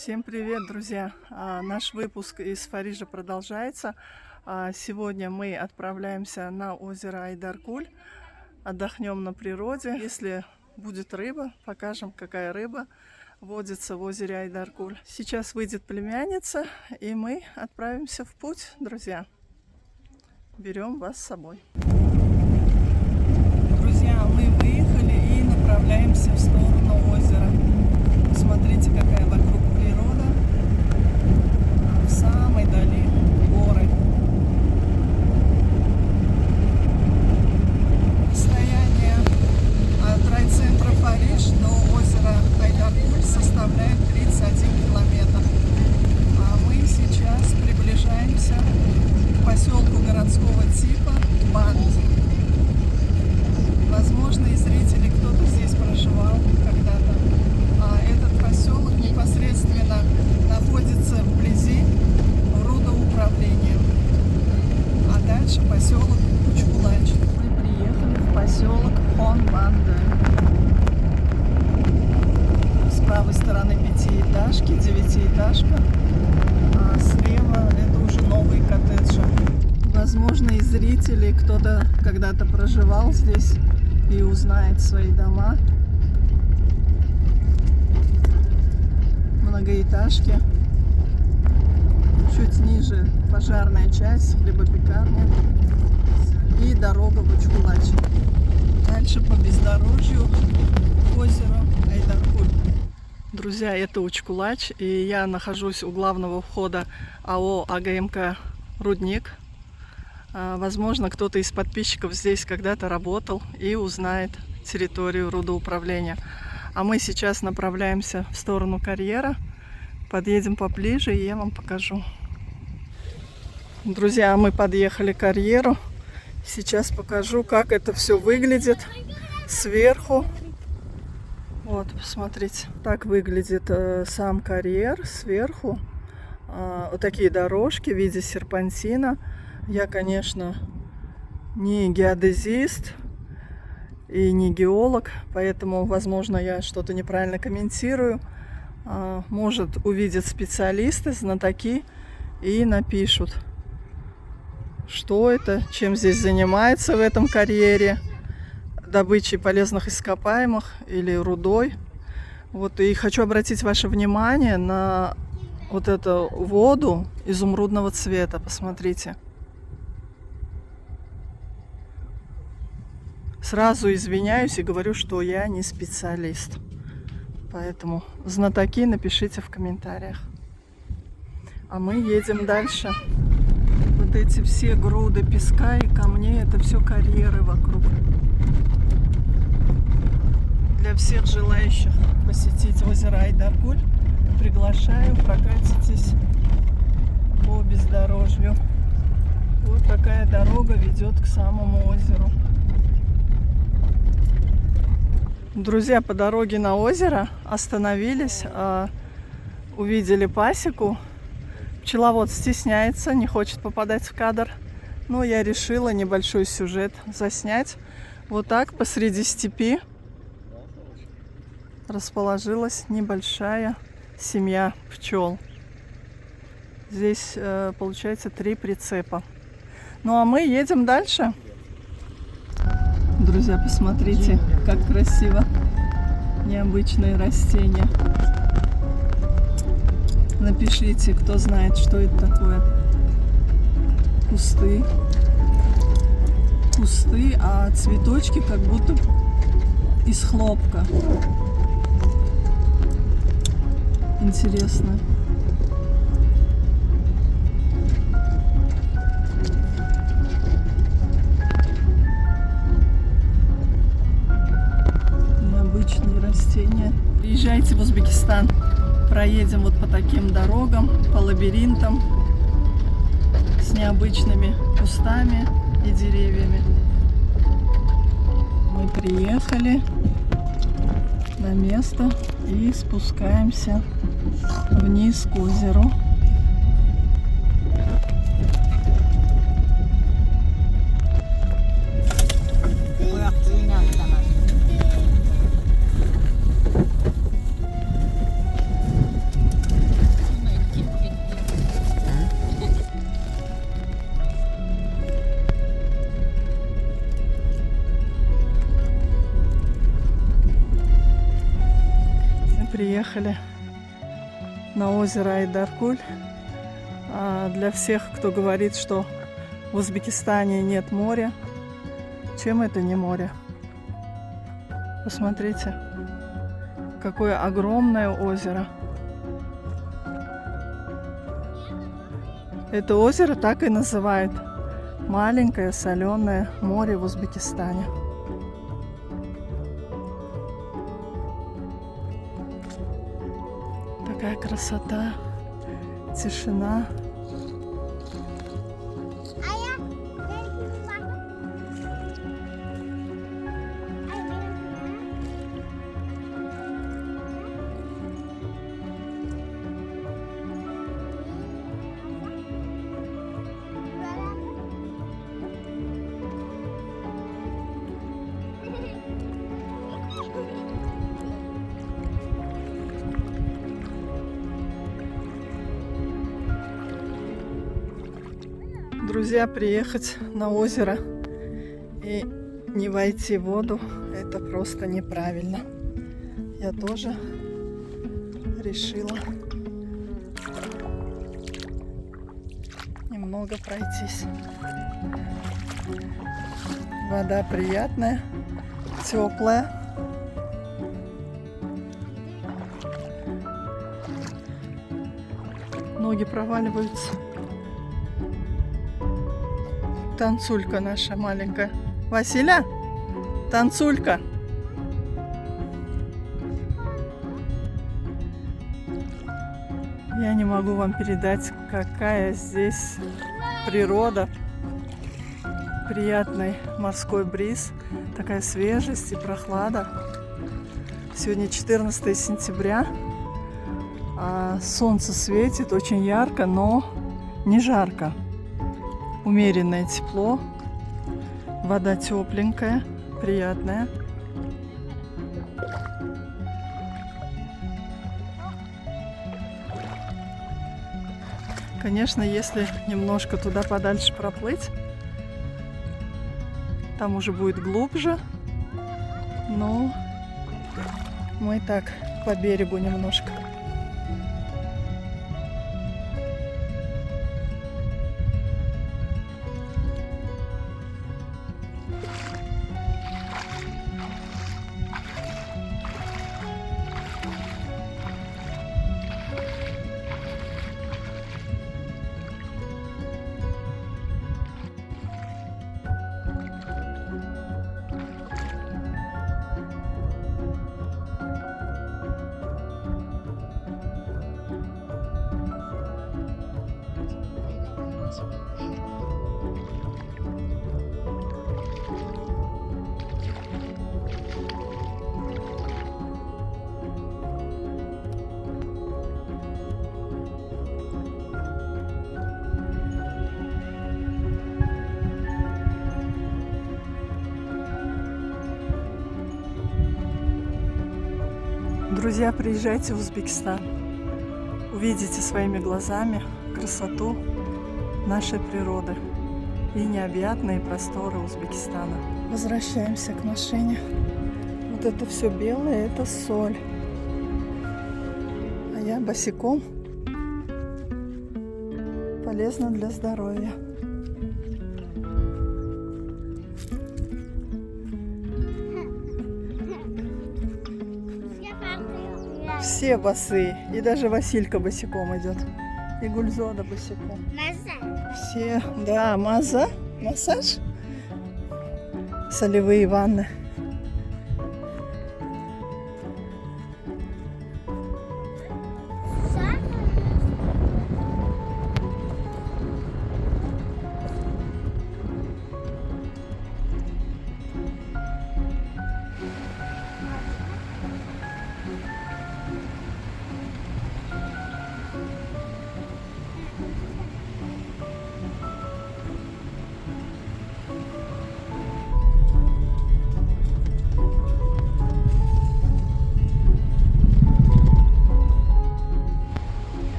Всем привет, друзья! Наш выпуск из Парижа продолжается. Сегодня мы отправляемся на озеро Айдаркуль. Отдохнем на природе. Если будет рыба, покажем, какая рыба водится в озере Айдаркуль. Сейчас выйдет племянница, и мы отправимся в путь, друзья. Берем вас с собой. Друзья, мы выехали и направляемся в сторону озера. Смотрите, какая вокруг природа. В самой дали горы. Расстояние от райцентра Париж до озера Айдаркуль составляет 31 километр. А мы сейчас приближаемся к поселку городского типа Бант. Возможно, и зрители, кто-то здесь проживал когда-то. Этот поселок непосредственно находится вблизи рудоуправления. А дальше поселок Учкулач. Мы приехали в поселок Хон-Банде. С правой стороны пятиэтажки, девятиэтажка, а слева это уже новые коттеджи. Возможно, и зрители, кто-то когда-то проживал здесь и узнает свои дома. Многоэтажки. Чуть ниже пожарная часть, хлебопекарня и дорога в Учкулач. Дальше по бездорожью к озеру Айдаркуль. Друзья, это Учкулач, и я нахожусь у главного входа АО АГМК «Рудник». Возможно, кто-то из подписчиков здесь когда-то работал и узнает территорию рудоуправления. А мы сейчас направляемся в сторону карьера. Подъедем поближе, и я вам покажу. Друзья, мы подъехали к карьеру. Сейчас покажу, как это все выглядит сверху. Вот, посмотрите. Так выглядит сам карьер сверху. Вот такие дорожки в виде серпантина. Я, конечно, не геодезист и не геолог, поэтому, возможно, я что-то неправильно комментирую. Может, увидят специалисты, знатоки и напишут, что это, чем здесь занимается в этом карьере, добычей полезных ископаемых или рудой. Вот, и хочу обратить ваше внимание на вот эту воду изумрудного цвета. Посмотрите. Сразу извиняюсь и говорю, что я не специалист. Поэтому знатоки напишите в комментариях. А мы едем дальше. Вот эти все груды песка и камней, это все карьеры вокруг. Для всех желающих посетить озеро Айдаркуль приглашаю, прокатитесь по бездорожью. Вот такая дорога ведет к самому озеру. Друзья, по дороге на озеро остановились, увидели пасеку. Пчеловод стесняется, не хочет попадать в кадр. Но я решила небольшой сюжет заснять. Вот так посреди степи расположилась небольшая семья пчел. Здесь получается 3 прицепа. Ну а мы едем дальше. Друзья, посмотрите, как красиво. Необычные растения. Напишите, кто знает, что это такое. Кусты. Кусты, а цветочки как будто из хлопка. Интересно. Растения. Приезжайте в Узбекистан, проедем вот по таким дорогам, по лабиринтам с необычными кустами и деревьями. Мы приехали на место и спускаемся вниз к озеру. приехали на озеро Айдаркуль. Для всех, кто говорит, что в Узбекистане нет моря, чем это не море? Посмотрите, какое огромное озеро. Это озеро так и называют маленькое соленое море в Узбекистане. Такая красота, тишина. Друзья, приехать на озеро и не войти в воду — это просто неправильно. Я тоже решила немного пройтись. Вода приятная, теплая. Ноги проваливаются. Танцулька наша маленькая. Василя, танцулька. Я не могу вам передать, какая здесь природа. Приятный морской бриз, такая свежесть и прохлада. Сегодня 14 сентября. Солнце светит очень ярко, но не жарко. Умеренное тепло, вода тепленькая, приятная. Конечно, если немножко туда подальше проплыть, там уже будет глубже, но мы так по берегу немножко. Друзья, приезжайте в Узбекистан. Увидите своими глазами красоту нашей природы и необъятные просторы Узбекистана. Возвращаемся к машине. Вот это все белое, это соль. А я босиком. Полезно для здоровья. Все босые. И даже Василька босиком идет. И Гульзода босиком. Все, да, маза, массаж. Солевые ванны.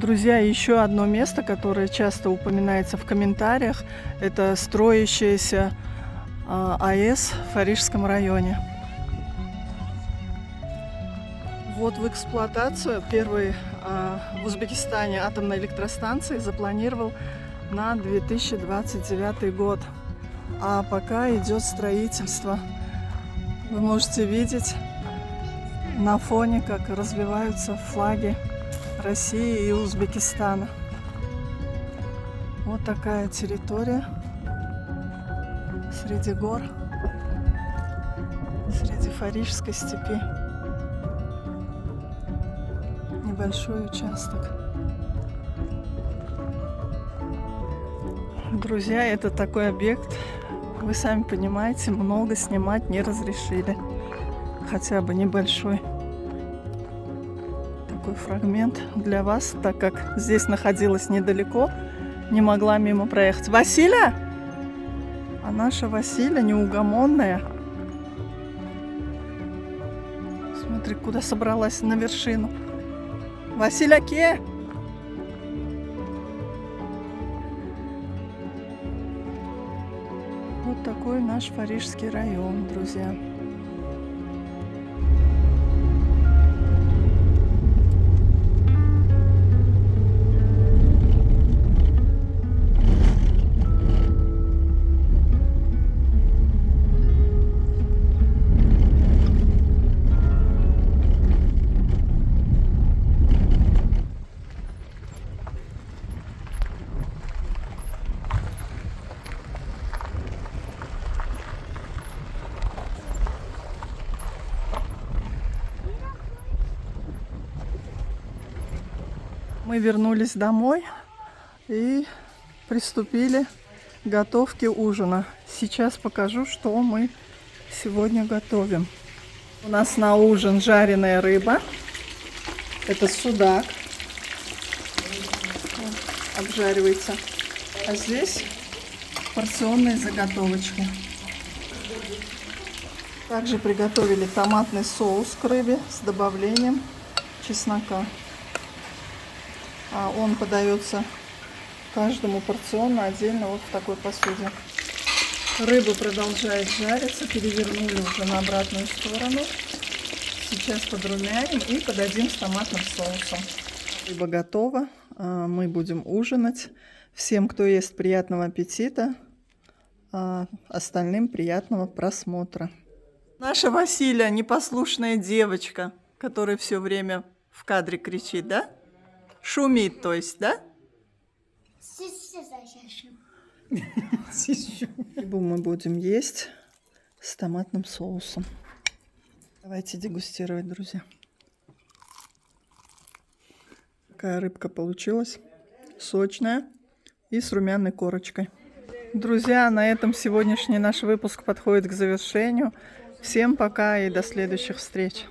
Друзья, еще одно место, которое часто упоминается в комментариях, это строящаяся АЭС в Парижском районе. Вот в эксплуатацию первой в Узбекистане атомной электростанции запланировал на 2029 год. А пока идет строительство. Вы можете видеть на фоне, как развиваются флаги России и Узбекистана. Вот такая территория среди гор, среди Парижской степи. Небольшой участок. Друзья, это такой объект, вы сами понимаете, много снимать не разрешили. Хотя бы небольшой такой фрагмент для вас, так как здесь находилась недалеко, не могла мимо проехать. Василя? А наша Василя неугомонная. Смотри, куда собралась, на вершину. Василя, ке? Вот такой наш Парижский район, друзья. Мы вернулись домой и приступили к готовке ужина. Сейчас покажу, что мы сегодня готовим. У нас на ужин жареная рыба. Это судак. Обжаривается. А здесь порционные заготовочки. Также приготовили томатный соус к рыбе с добавлением чеснока. Он подается каждому порционно отдельно вот в такой посуде. Рыба продолжает жариться. Перевернули уже на обратную сторону. Сейчас подрумяним и подадим с томатным соусом. Рыба готова. Мы будем ужинать. Всем, кто ест, приятного аппетита. Остальным приятного просмотра. Наша Василя непослушная девочка, которая все время в кадре кричит, да? Шумит, то есть, да? Рыбу мы будем есть с томатным соусом. Давайте дегустировать, друзья. Такая рыбка получилась. Сочная и с румяной корочкой. Друзья, на этом сегодняшний наш выпуск подходит к завершению. Всем пока и до следующих встреч.